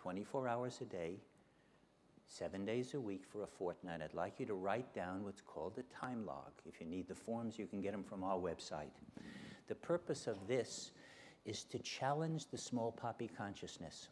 24 hours a day, 7 days a week for a fortnight. I'd like you to write down what's called a time log. If you need the forms, you can get them from our website. The purpose of this is to challenge the small poppy consciousness.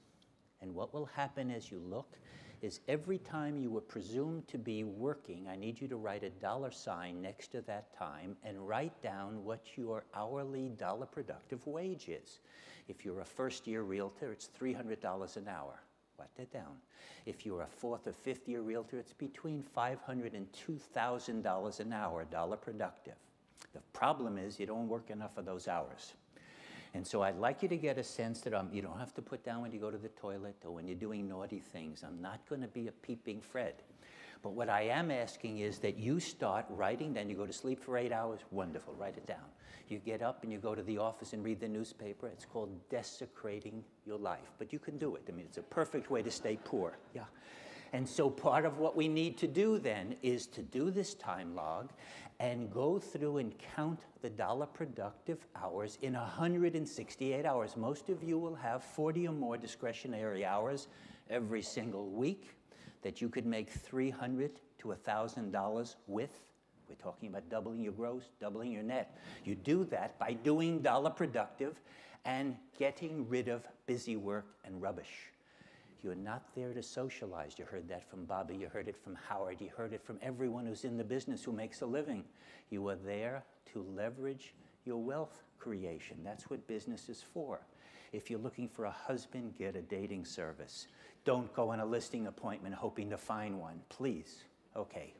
And what will happen as you look is every time you were presumed to be working, I need you to write a $sign next to that time and write down what your hourly dollar productive wage is. If you're a first-year realtor, it's $300 an hour. Write that down. If you're a fourth or fifth-year realtor, it's between $500 and $2,000 an hour, dollar productive. The problem is you don't work enough of those hours. And so I'd like you to get a sense that you don't have to put down when you go to the toilet or when you're doing naughty things. I'm not going to be a peeping Fred. But what I am asking is that you start writing, then you go to sleep for 8 hours, wonderful, write it down. You get up and you go to the office and read the newspaper. It's called desecrating your life. But you can do it. I mean, it's a perfect way to stay poor. Yeah. And so part of what we need to do then is to do this time log and go through and count the dollar productive hours in 168 hours. Most of you will have 40 or more discretionary hours every single week that you could make $300 to $1,000 with. We're talking about doubling your gross, doubling your net. You do that by doing dollar productive and getting rid of busy work and rubbish. You're not there to socialize. You heard that from Bobby. You heard it from Howard. You heard it from everyone who's in the business who makes a living. You are there to leverage your wealth creation. That's what business is for. If you're looking for a husband, get a dating service. Don't go on a listing appointment hoping to find one, please. Okay.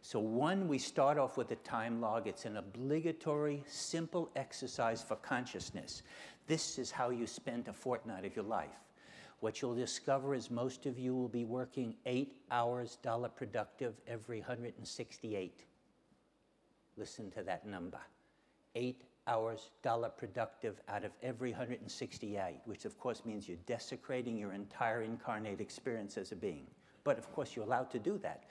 So one, we start off with a time log. It's an obligatory, simple exercise for consciousness. This is how you spend a fortnight of your life. What you'll discover is most of you will be working 8 hours dollar productive every 168. Listen to that number. 8 hours dollar productive out of every 168, which of course means you're desecrating your entire incarnate experience as a being. But of course you're allowed to do that.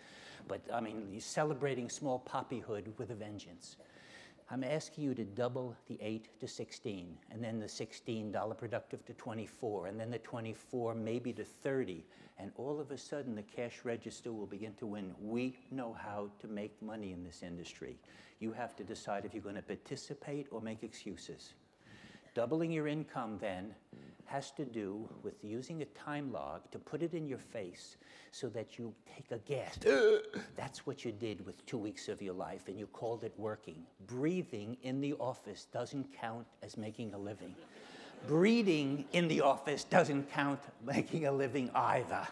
But I mean, you're celebrating small poppyhood with a vengeance. I'm asking you to double the 8 to 16, and then the $16 productive to 24, and then the 24 maybe to 30, and all of a sudden the cash register will begin to win. We know how to make money in this industry. You have to decide if you're going to participate or make excuses. Doubling your income then has to do with using a time log to put it in your face so that you take a gasp. That's what you did with 2 weeks of your life, and you called it working. Breathing in the office doesn't count as making a living. Breathing in the office doesn't count making a living either.